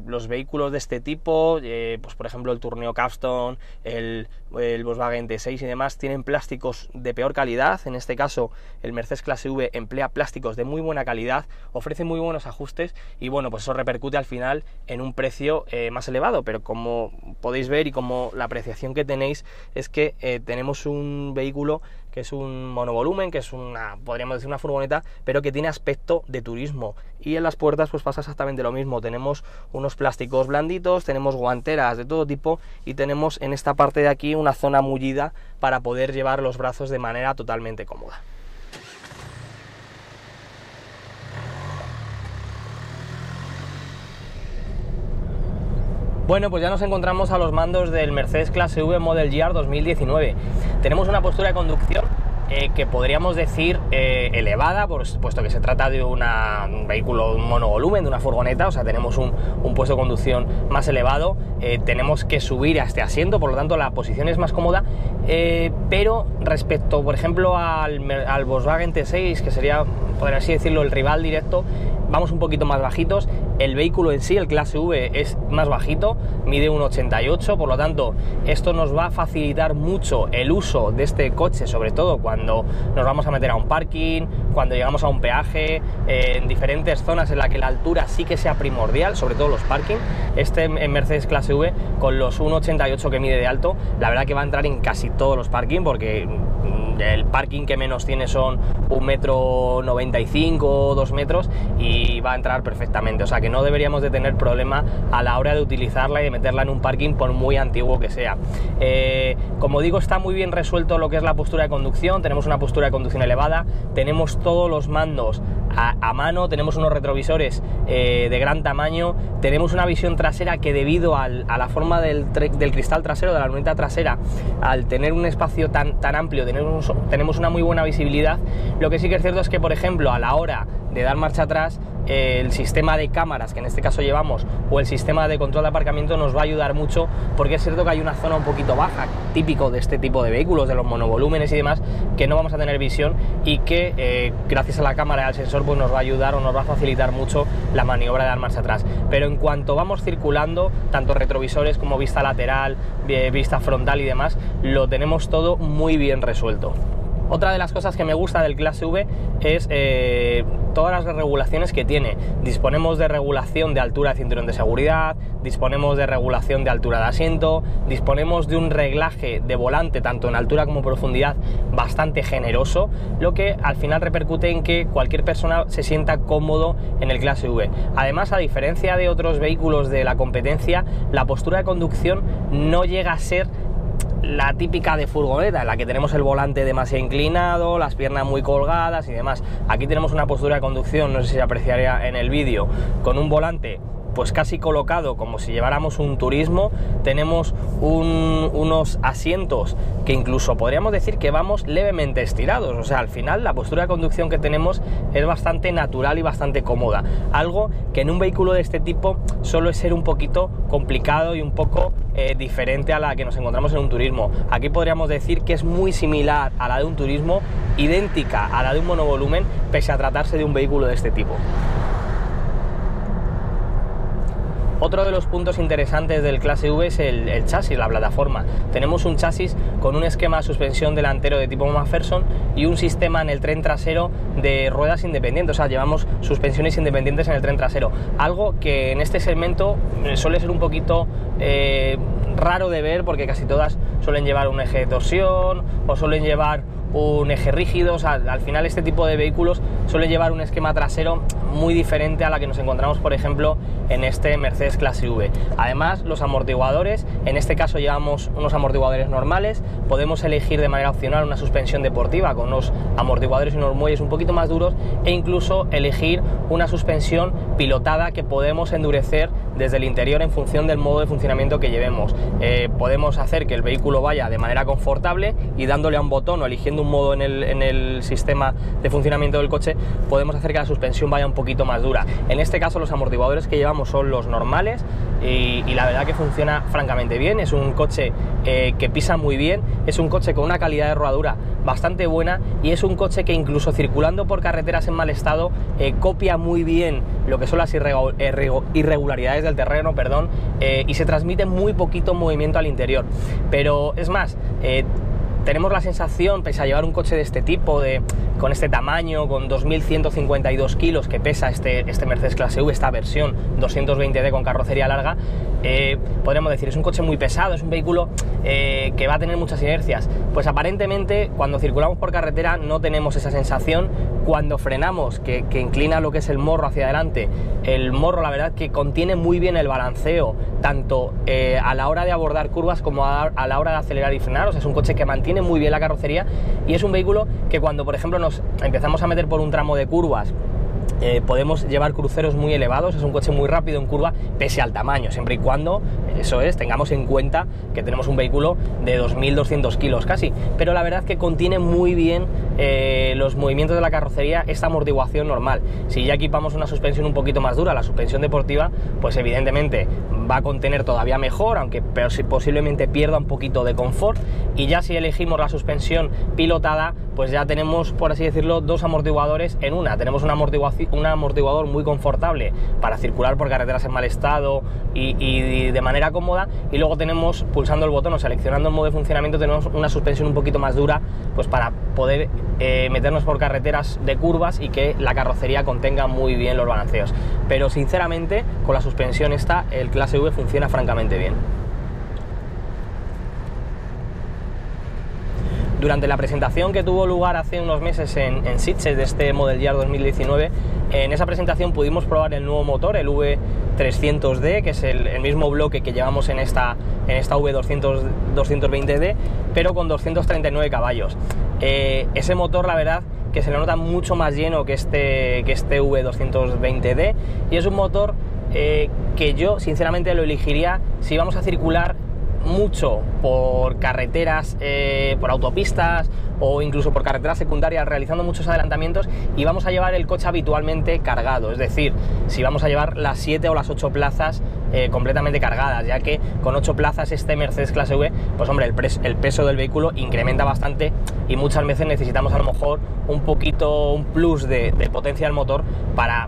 los vehículos de este tipo, pues por ejemplo el Tourneo Capstone, el Volkswagen T6 y demás, tienen plásticos de peor calidad. En este caso el Mercedes clase V emplea plásticos de muy buena calidad, ofrece muy buenos ajustes y bueno, pues eso repercute al final en un precio más elevado, pero como podéis ver y como la apreciación que tenéis es que tenemos un vehículo que es un monovolumen, que es podríamos decir una furgoneta, pero que tiene aspecto de turismo. Y en las puertas pues pasa exactamente lo mismo. Tenemos unos plásticos blanditos, tenemos guanteras de todo tipo y tenemos en esta parte de aquí una zona mullida para poder llevar los brazos de manera totalmente cómoda. Bueno, pues ya nos encontramos a los mandos del Mercedes clase V Model Year 2019. Tenemos una postura de conducción que podríamos decir elevada, puesto que se trata de un vehículo, un monovolumen, de una furgoneta, o sea, tenemos un puesto de conducción más elevado, tenemos que subir a este asiento, por lo tanto la posición es más cómoda, pero respecto, por ejemplo, al Volkswagen T6, que sería, podría así decirlo, el rival directo, vamos un poquito más bajitos. El vehículo en sí, el clase V, es más bajito, mide 1,88, por lo tanto esto nos va a facilitar mucho el uso de este coche, sobre todo cuando nos vamos a meter a un parking, cuando llegamos a un peaje, en diferentes zonas en las que la altura sí que sea primordial, sobre todo los parking. Este en Mercedes clase V, con los 1,88 que mide de alto, la verdad que va a entrar en casi todos los parking, porque el parking que menos tiene son 1,95 m o 2 metros y va a entrar perfectamente, o sea que no deberíamos de tener problema a la hora de utilizarla y de meterla en un parking por muy antiguo que sea. Como digo, está muy bien resuelto lo que es la postura de conducción. Tenemos una postura de conducción elevada, tenemos todos los mandos a mano, tenemos unos retrovisores de gran tamaño, tenemos una visión trasera que, debido a la forma del cristal trasero, de la luneta trasera, al tener un espacio tan amplio, tenemos una muy buena visibilidad. Lo que sí que es cierto es que, por ejemplo, a la hora de dar marcha atrás, el sistema de cámaras que en este caso llevamos o el sistema de control de aparcamiento nos va a ayudar mucho, porque es cierto que hay una zona un poquito baja, típico de este tipo de vehículos, de los monovolúmenes y demás, que no vamos a tener visión y que gracias a la cámara y al sensor pues nos va a ayudar o nos va a facilitar mucho la maniobra de dar marcha atrás. Pero en cuanto vamos circulando, tanto retrovisores como vista lateral, vista frontal y demás, lo tenemos todo muy bien resuelto. Otra de las cosas que me gusta del Clase V es todas las regulaciones que tiene. Disponemos de regulación de altura de cinturón de seguridad, disponemos de regulación de altura de asiento, disponemos de un reglaje de volante tanto en altura como profundidad bastante generoso, lo que al final repercute en que cualquier persona se sienta cómodo en el Clase V. Además, a diferencia de otros vehículos de la competencia, la postura de conducción no llega a ser la típica de furgoneta, en la que tenemos el volante demasiado inclinado, las piernas muy colgadas y demás. Aquí tenemos una postura de conducción, no sé si se apreciaría en el vídeo, con un volante pues casi colocado como si lleváramos un turismo. Tenemos unos asientos que incluso podríamos decir que vamos levemente estirados, o sea, al final la postura de conducción que tenemos es bastante natural y bastante cómoda, algo que en un vehículo de este tipo suele ser un poquito complicado y un poco diferente a la que nos encontramos en un turismo. Aquí podríamos decir que es muy similar a la de un turismo, idéntica a la de un monovolumen, pese a tratarse de un vehículo de este tipo. Otro de los puntos interesantes del Clase V es el chasis, la plataforma. Tenemos un chasis con un esquema de suspensión delantero de tipo McPherson y un sistema en el tren trasero de ruedas independientes, o sea, llevamos suspensiones independientes en el tren trasero, algo que en este segmento suele ser un poquito raro de ver, porque casi todas suelen llevar un eje de torsión o suelen llevar un eje rígido. O sea, al final este tipo de vehículos suele llevar un esquema trasero muy diferente a la que nos encontramos, por ejemplo, en este Mercedes Clase V. Además, los amortiguadores, en este caso llevamos unos amortiguadores normales, podemos elegir de manera opcional una suspensión deportiva con unos amortiguadores y unos muelles un poquito más duros, e incluso elegir una suspensión pilotada que podemos endurecer desde el interior en función del modo de funcionamiento que llevemos. Podemos hacer que el vehículo vaya de manera confortable y dándole a un botón o eligiendo un modo en el sistema de funcionamiento del coche, podemos hacer que la suspensión vaya un poquito más dura. En este caso los amortiguadores que llevamos son los normales y la verdad que funciona francamente bien. Es un coche que pisa muy bien, es un coche con una calidad de rodadura bastante buena y es un coche que incluso circulando por carreteras en mal estado copia muy bien lo que son las irregularidades del terreno, y se transmite muy poquito movimiento al interior. Pero es más, tenemos la sensación, pese a llevar un coche de este tipo, con este tamaño, con 2.152 kilos que pesa este Mercedes Clase V, esta versión 220D con carrocería larga, podríamos decir, es un coche muy pesado, es un vehículo que va a tener muchas inercias. Pues aparentemente, cuando circulamos por carretera no tenemos esa sensación. Cuando frenamos, que inclina lo que es el morro hacia adelante, el morro la verdad que contiene muy bien el balanceo, tanto a la hora de abordar curvas como a la hora de acelerar y frenar. O sea, es un coche que mantiene muy bien la carrocería y es un vehículo que cuando, por ejemplo, nos empezamos a meter por un tramo de curvas, podemos llevar cruceros muy elevados. Es un coche muy rápido en curva, pese al tamaño, siempre y cuando, eso es, tengamos en cuenta que tenemos un vehículo de 2.200 kilos casi, pero la verdad que contiene muy bien los movimientos de la carrocería, esta amortiguación normal. Si ya equipamos una suspensión un poquito más dura, la suspensión deportiva, pues evidentemente va a contener todavía mejor, aunque posiblemente pierda un poquito de confort. Y ya si elegimos la suspensión pilotada, pues ya tenemos, por así decirlo, dos amortiguadores en una. Tenemos un amortiguador muy confortable para circular por carreteras en mal estado y de manera cómoda, y luego tenemos, pulsando el botón o seleccionando el modo de funcionamiento, tenemos una suspensión un poquito más dura, pues para poder meternos por carreteras de curvas y que la carrocería contenga muy bien los balanceos. Pero sinceramente, con la suspensión esta, el Clase V funciona francamente bien. Durante la presentación que tuvo lugar hace unos meses en Sitges de este Model Year 2019, en esa presentación pudimos probar el nuevo motor, el V300D, que es el mismo bloque que llevamos en esta V220D, pero con 239 caballos. Ese motor, la verdad, que se le nota mucho más lleno que este V220D, y es un motor que yo sinceramente lo elegiría si vamos a circular mucho por carreteras, por autopistas o incluso por carreteras secundarias, realizando muchos adelantamientos, y vamos a llevar el coche habitualmente cargado, es decir, si vamos a llevar las 7 o las 8 plazas completamente cargadas, ya que con 8 plazas este Mercedes Clase V, pues hombre, el peso del vehículo incrementa bastante y muchas veces necesitamos a lo mejor un plus de potencia del motor para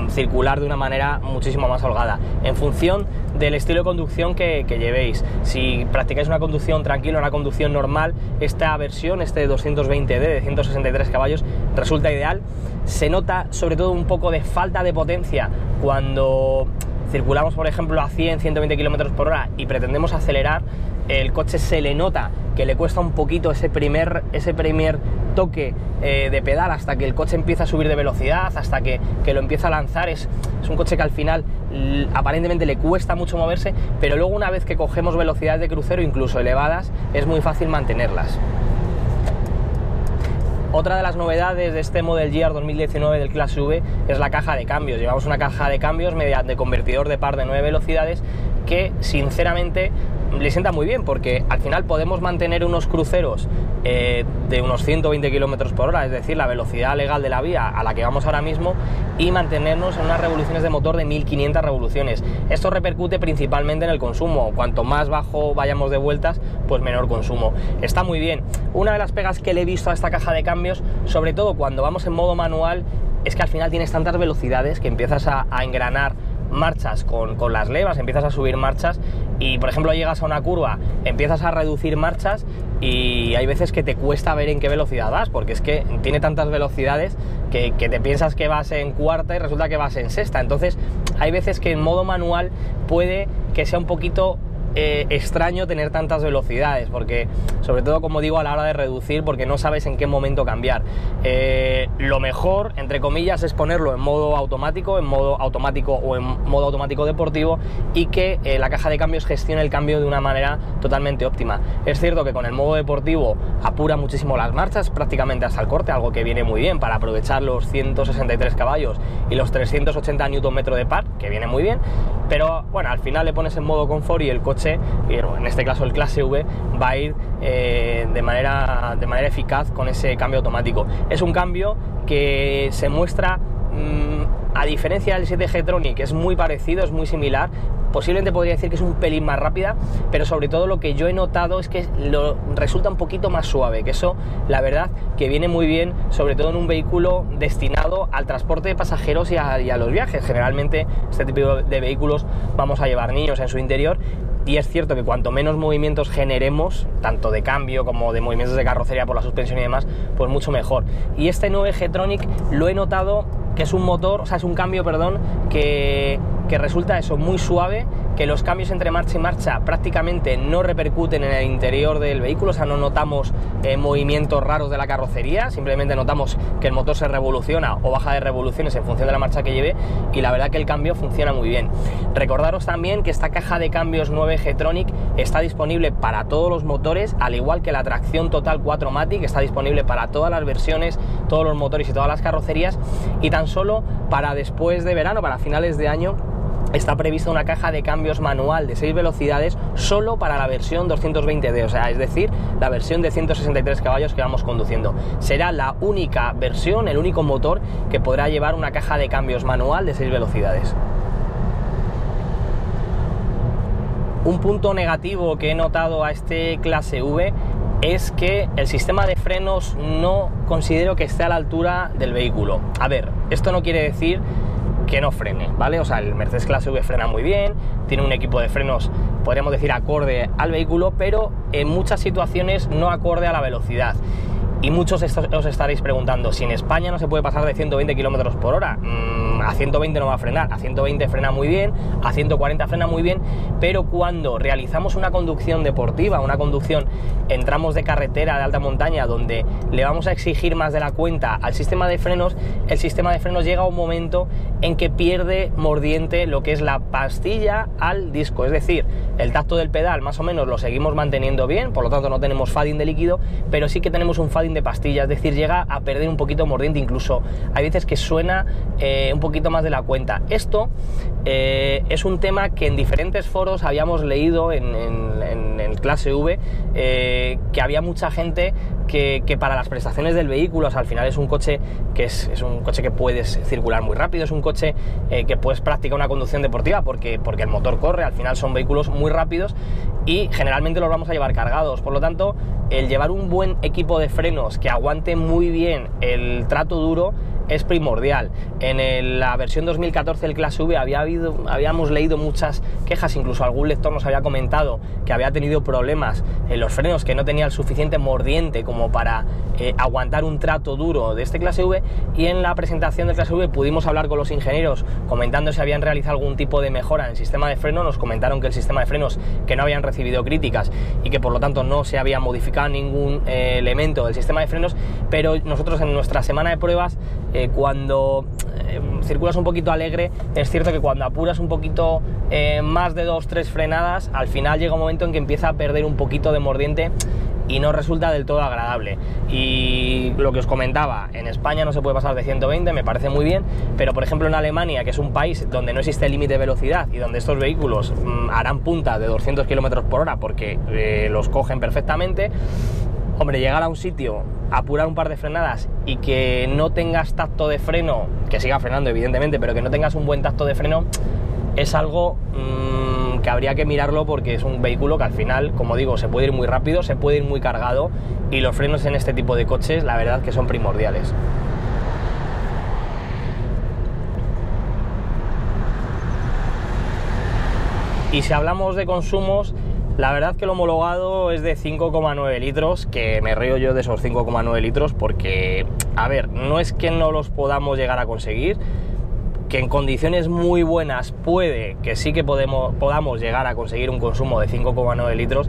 circular de una manera muchísimo más holgada, en función del estilo de conducción que llevéis. Si practicáis una conducción tranquila, una conducción normal, esta versión, este 220D de 163 caballos, resulta ideal. Se nota sobre todo un poco de falta de potencia cuando circulamos, por ejemplo, a 100-120 km por hora y pretendemos acelerar. El coche se le nota que le cuesta un poquito ese primer toque de pedal hasta que el coche empieza a subir de velocidad, hasta que lo empieza a lanzar. Es un coche que al final aparentemente le cuesta mucho moverse, pero luego una vez que cogemos velocidades de crucero, incluso elevadas, es muy fácil mantenerlas. Otra de las novedades de este Model Year 2019 del Clase V es la caja de cambios. Llevamos una caja de cambios mediante convertidor de par de 9 velocidades que sinceramente le sienta muy bien, porque al final podemos mantener unos cruceros de unos 120 km por hora, es decir, la velocidad legal de la vía a la que vamos ahora mismo, y mantenernos en unas revoluciones de motor de 1500 revoluciones. Esto repercute principalmente en el consumo. Cuanto más bajo vayamos de vueltas, pues menor consumo. Está muy bien. Una de las pegas que le he visto a esta caja de cambios, sobre todo cuando vamos en modo manual, es que al final tienes tantas velocidades que empiezas a engranar marchas con las levas, empiezas a subir marchas y, por ejemplo, llegas a una curva, empiezas a reducir marchas y hay veces que te cuesta ver en qué velocidad vas, porque es que tiene tantas velocidades que te piensas que vas en cuarta y resulta que vas en sexta. Entonces hay veces que en modo manual puede que sea un poquito extraño tener tantas velocidades, porque sobre todo, como digo, a la hora de reducir, porque no sabes en qué momento cambiar. Lo mejor, entre comillas, es ponerlo en modo automático o en modo automático deportivo, y que la caja de cambios gestione el cambio de una manera totalmente óptima. Es cierto que con el modo deportivo apura muchísimo las marchas, prácticamente hasta el corte, algo que viene muy bien para aprovechar los 163 caballos y los 380 Nm de par, que viene muy bien, pero bueno, al final le pones en modo confort y el coche, en este caso el Clase V, va a ir de manera eficaz con ese cambio automático. Es un cambio que se muestra, a diferencia del 7G-Tronic, es muy parecido, es muy similar. Posiblemente podría decir que es un pelín más rápida, pero sobre todo lo que yo he notado es que resulta un poquito más suave, que eso la verdad que viene muy bien, sobre todo en un vehículo destinado al transporte de pasajeros y a los viajes. Generalmente este tipo de vehículos vamos a llevar niños en su interior, y es cierto que cuanto menos movimientos generemos, tanto de cambio como de movimientos de carrocería por la suspensión y demás, pues mucho mejor. Y este 9G-Tronic lo he notado que es un cambio que resulta eso, muy suave, que los cambios entre marcha y marcha prácticamente no repercuten en el interior del vehículo, o sea, no notamos movimientos raros de la carrocería, simplemente notamos que el motor se revoluciona o baja de revoluciones en función de la marcha que lleve, y la verdad que el cambio funciona muy bien. Recordaros también que esta caja de cambios 9G-Tronic está disponible para todos los motores, al igual que la tracción total 4MATIC, está disponible para todas las versiones, todos los motores y todas las carrocerías, y tan solo para después de verano, para finales de año, está prevista una caja de cambios manual de 6 velocidades solo para la versión 220D, o sea, es decir, la versión de 163 caballos que vamos conduciendo. Será la única versión, el único motor que podrá llevar una caja de cambios manual de 6 velocidades. Un punto negativo que he notado a este Clase V es que el sistema de frenos no considero que esté a la altura del vehículo. A ver, esto no quiere decir que no frene, ¿vale? O sea, el Mercedes Clase V frena muy bien, tiene un equipo de frenos, podríamos decir, acorde al vehículo, pero en muchas situaciones no acorde a la velocidad. Y muchos os estaréis preguntando, si en España no se puede pasar de 120 km por hora, a 120 no va a frenar, a 120 frena muy bien, a 140 frena muy bien, pero cuando realizamos una conducción deportiva, una conducción en tramos de carretera de alta montaña, donde le vamos a exigir más de la cuenta al sistema de frenos, el sistema de frenos llega a un momento en que pierde mordiente lo que es la pastilla al disco, es decir, el tacto del pedal más o menos lo seguimos manteniendo bien, por lo tanto no tenemos fading de líquido, pero sí que tenemos un fading de pastilla, es decir, llega a perder un poquito mordiente, incluso hay veces que suena un poquito poquito más de la cuenta. Esto es un tema que en diferentes foros habíamos leído en el clase V, que había mucha gente que para las prestaciones del vehículo, o sea, al final es un coche que es un coche que puedes circular muy rápido, es un coche que puedes practicar una conducción deportiva porque el motor corre, al final son vehículos muy rápidos y generalmente los vamos a llevar cargados, por lo tanto el llevar un buen equipo de frenos que aguante muy bien el trato duro es primordial. En la versión 2014 del clase V habíamos leído muchas quejas, incluso algún lector nos había comentado que había tenido problemas en los frenos, que no tenía el suficiente mordiente como para aguantar un trato duro de este clase V, y en la presentación del clase V pudimos hablar con los ingenieros comentando si habían realizado algún tipo de mejora en el sistema de freno. Nos comentaron que el sistema de frenos, que no habían recibido críticas y que por lo tanto no se había modificado ningún elemento del sistema de frenos, pero nosotros en nuestra semana de pruebas, cuando circulas un poquito alegre, es cierto que cuando apuras un poquito más de 2-3 frenadas, al final llega un momento en que empieza a perder un poquito de mordiente y no resulta del todo agradable. Y lo que os comentaba, en España no se puede pasar de 120, me parece muy bien, pero por ejemplo en Alemania, que es un país donde no existe límite de velocidad y donde estos vehículos harán puntas de 200 km por hora porque los cogen perfectamente, hombre, llegar a un sitio, apurar un par de frenadas y que no tengas tacto de freno, que siga frenando evidentemente, pero que no tengas un buen tacto de freno, es algo que habría que mirarlo, porque es un vehículo que al final, como digo, se puede ir muy rápido, se puede ir muy cargado, y los frenos en este tipo de coches la verdad que son primordiales. Y si hablamos de consumos, la verdad que el homologado es de 5,9 litros, que me río yo de esos 5,9 litros porque, a ver, no es que no los podamos llegar a conseguir, que en condiciones muy buenas puede que sí que podamos llegar a conseguir un consumo de 5,9 litros,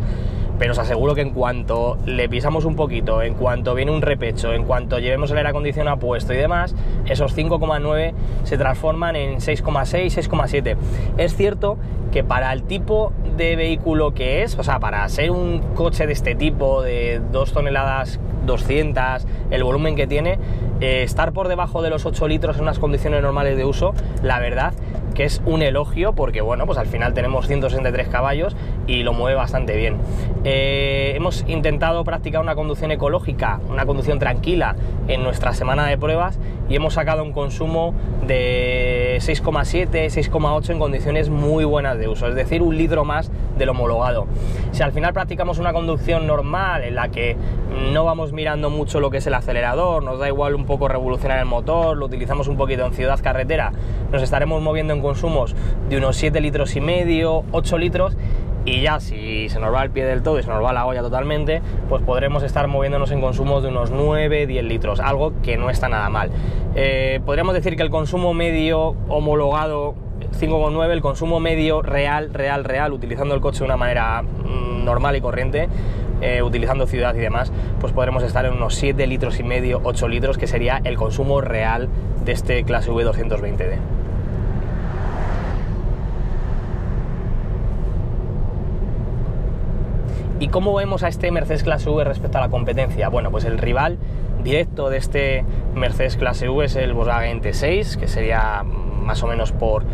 pero os aseguro que en cuanto le pisamos un poquito, en cuanto viene un repecho, en cuanto llevemos el aire acondicionado puesto y demás, esos 5,9 se transforman en 6,6, 6,7. Es cierto que para el tipo de vehículo que es, o sea, para ser un coche de este tipo, de 2 toneladas 200, el volumen que tiene, estar por debajo de los 8 litros en unas condiciones normales de uso, la verdad que es un elogio, porque bueno, pues al final tenemos 163 caballos y lo mueve bastante bien. Hemos intentado practicar una conducción ecológica, una conducción tranquila en nuestra semana de pruebas, y hemos sacado un consumo de 6,7, 6,8 en condiciones muy buenas de uso, es decir, 1 litro más del homologado. Si al final practicamos una conducción normal en la que no vamos mirando mucho lo que es el acelerador, nos da igual un poco revolucionar el motor, lo utilizamos un poquito en ciudad, carretera, nos estaremos moviendo en consumos de unos 7 litros y medio, 8 litros, y ya si se nos va el pie del todo y se nos va la olla totalmente, pues podremos estar moviéndonos en consumos de unos 9, 10 litros, algo que no está nada mal. Podríamos decir que el consumo medio homologado 5,9, el consumo medio real, utilizando el coche de una manera normal y corriente, utilizando ciudad y demás, pues podremos estar en unos 7 litros y medio, 8 litros, que sería el consumo real de este clase V 220D. ¿Y cómo vemos a este Mercedes clase V respecto a la competencia? Bueno, pues el rival directo de este Mercedes clase V es el Volkswagen T6, que sería más o menos por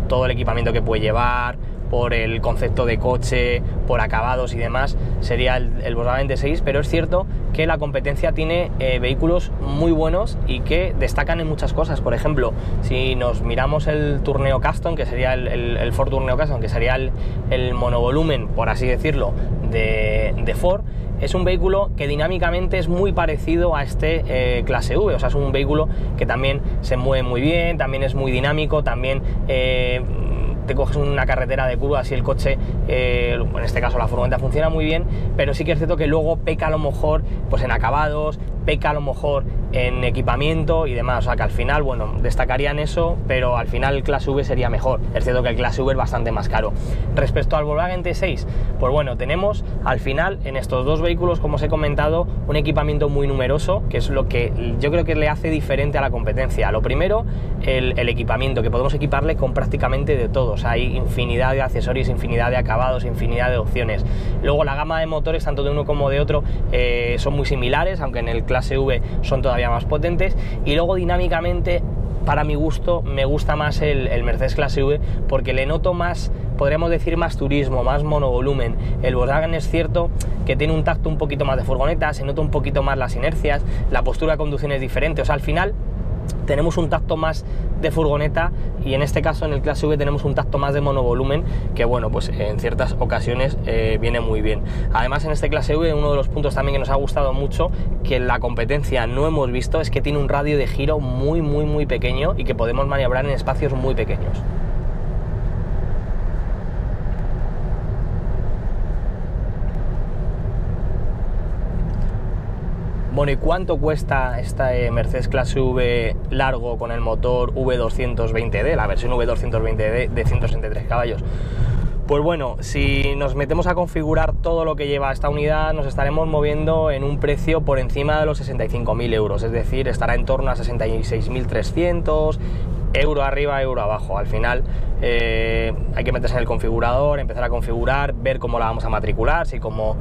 todo el equipamiento que puede llevar, por el concepto de coche, por acabados y demás, sería el Volkswagen T6, pero es cierto que la competencia tiene vehículos muy buenos y que destacan en muchas cosas. Por ejemplo, si nos miramos el Tourneo Custom, que sería el Ford Tourneo Custom, que sería el monovolumen, por así decirlo, de Ford, es un vehículo que dinámicamente es muy parecido a este clase V, o sea, es un vehículo que también se mueve muy bien, también es muy dinámico, también te coges una carretera de curvas y el coche, en este caso la furgoneta, funciona muy bien, pero sí que es cierto que luego peca a lo mejor pues en acabados, peca a lo mejor en equipamiento y demás, o sea que al final, bueno, destacarían eso, pero al final el clase V sería mejor. Es cierto que el clase V es bastante más caro. Respecto al Volkswagen T6, pues bueno, tenemos al final en estos dos vehículos, como os he comentado, un equipamiento muy numeroso, que es lo que yo creo que le hace diferente a la competencia. Lo primero, el equipamiento, que podemos equiparle con prácticamente de todo, o sea, hay infinidad de accesorios, infinidad de acabados, infinidad de opciones. Luego la gama de motores, tanto de uno como de otro, son muy similares, aunque en el clase V son todavía más potentes, y luego dinámicamente para mi gusto, me gusta más el Mercedes Clase V porque le noto más, podríamos decir, más turismo, más monovolumen. El Volkswagen es cierto que tiene un tacto un poquito más de furgoneta, se nota un poquito más las inercias, la postura de conducción es diferente, o sea, al final tenemos un tacto más de furgoneta y en este caso en el Clase V tenemos un tacto más de monovolumen que bueno, pues en ciertas ocasiones viene muy bien. Además en este Clase V uno de los puntos también que nos ha gustado mucho, que en la competencia no hemos visto, es que tiene un radio de giro muy pequeño y que podemos maniobrar en espacios muy pequeños. Bueno, ¿y cuánto cuesta esta Mercedes Clase V largo con el motor V220D, la versión V220D de 163 caballos? Pues bueno, si nos metemos a configurar todo lo que lleva esta unidad, nos estaremos moviendo en un precio por encima de los 65.000 euros, es decir, estará en torno a 66.300, euro arriba, euro abajo. Al final hay que meterse en el configurador, empezar a configurar, ver cómo la vamos a matricular, si como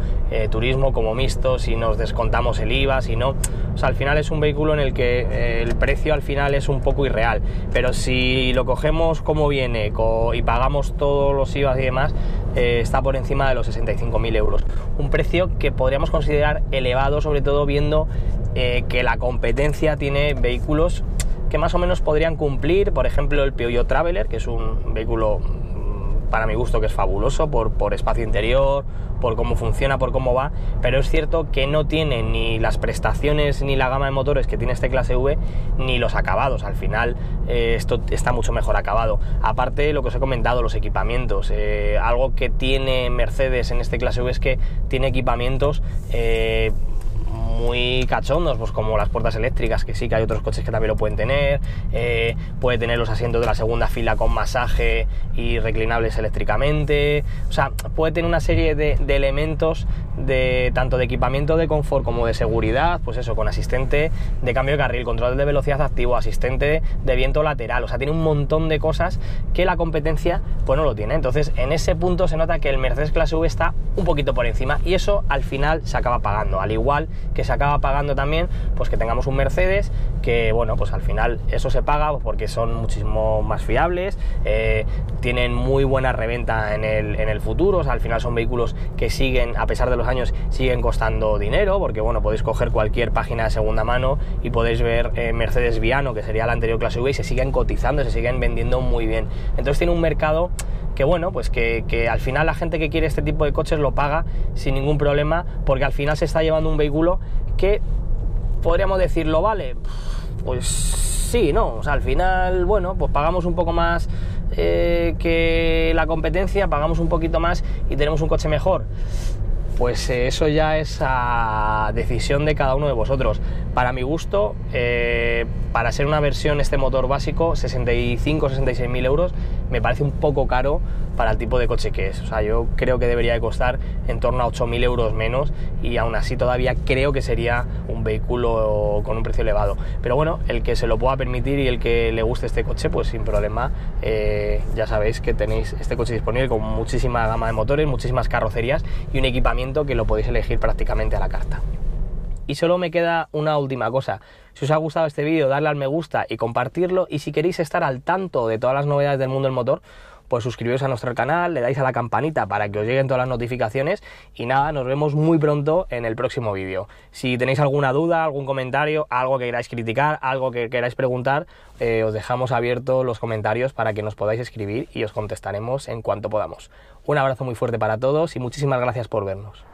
turismo, como mixto, si nos descontamos el IVA, si no. O sea, al final es un vehículo en el que el precio al final es un poco irreal, pero si lo cogemos como viene y pagamos todos los IVA y demás, está por encima de los 65.000 euros. Un precio que podríamos considerar elevado, sobre todo viendo que la competencia tiene vehículos que más o menos podrían cumplir, por ejemplo el Peugeot Traveller, que es un vehículo para mi gusto que es fabuloso por espacio interior, por cómo funciona, por cómo va, pero es cierto que no tiene ni las prestaciones ni la gama de motores que tiene este Clase V, ni los acabados. Al final esto está mucho mejor acabado. Aparte, lo que os he comentado, los equipamientos, algo que tiene Mercedes en este Clase V es que tiene equipamientos muy cachondos, pues como las puertas eléctricas, que sí que hay otros coches que también lo pueden tener, puede tener los asientos de la segunda fila con masaje y reclinables eléctricamente, o sea, puede tener una serie de elementos tanto de equipamiento de confort como de seguridad, pues eso, con asistente de cambio de carril, control de velocidad activo, asistente de viento lateral, o sea, tiene un montón de cosas que la competencia pues no lo tiene. Entonces en ese punto se nota que el Mercedes Clase V está un poquito por encima y eso al final se acaba pagando, al igual que se acaba pagando también pues que tengamos un Mercedes que bueno, pues al final eso se paga porque son muchísimo más fiables, tienen muy buena reventa en el futuro, o sea, al final son vehículos que siguen, a pesar de los años, siguen costando dinero, porque bueno, podéis coger cualquier página de segunda mano y podéis ver Mercedes Viano, que sería la anterior Clase V, y se siguen cotizando, se siguen vendiendo muy bien. Entonces tiene un mercado que bueno, pues que al final la gente que quiere este tipo de coches lo paga sin ningún problema, porque al final se está llevando un vehículo que podríamos decirlo, vale, pues sí, no, o sea, al final, bueno, pues pagamos un poco más que la competencia, pagamos un poquito más y tenemos un coche mejor. Pues eso ya es a decisión de cada uno de vosotros. Para mi gusto, para ser una versión este motor básico, 65-66.000 euros, me parece un poco caro para el tipo de coche que es. O sea, yo creo que debería de costar en torno a 8.000 euros menos y aún así todavía creo que sería un vehículo con un precio elevado. Pero bueno, el que se lo pueda permitir y el que le guste este coche, pues sin problema, ya sabéis que tenéis este coche disponible con muchísima gama de motores, muchísimas carrocerías y un equipamiento que lo podéis elegir prácticamente a la carta. Y solo me queda una última cosa. Si os ha gustado este vídeo, darle al me gusta y compartirlo, y si queréis estar al tanto de todas las novedades del mundo del motor, pues suscribiros a nuestro canal, le dais a la campanita para que os lleguen todas las notificaciones y nada, nos vemos muy pronto en el próximo vídeo. Si tenéis alguna duda, algún comentario, algo que queráis criticar, algo que queráis preguntar, os dejamos abiertos los comentarios para que nos podáis escribir y os contestaremos en cuanto podamos. Un abrazo muy fuerte para todos y muchísimas gracias por vernos.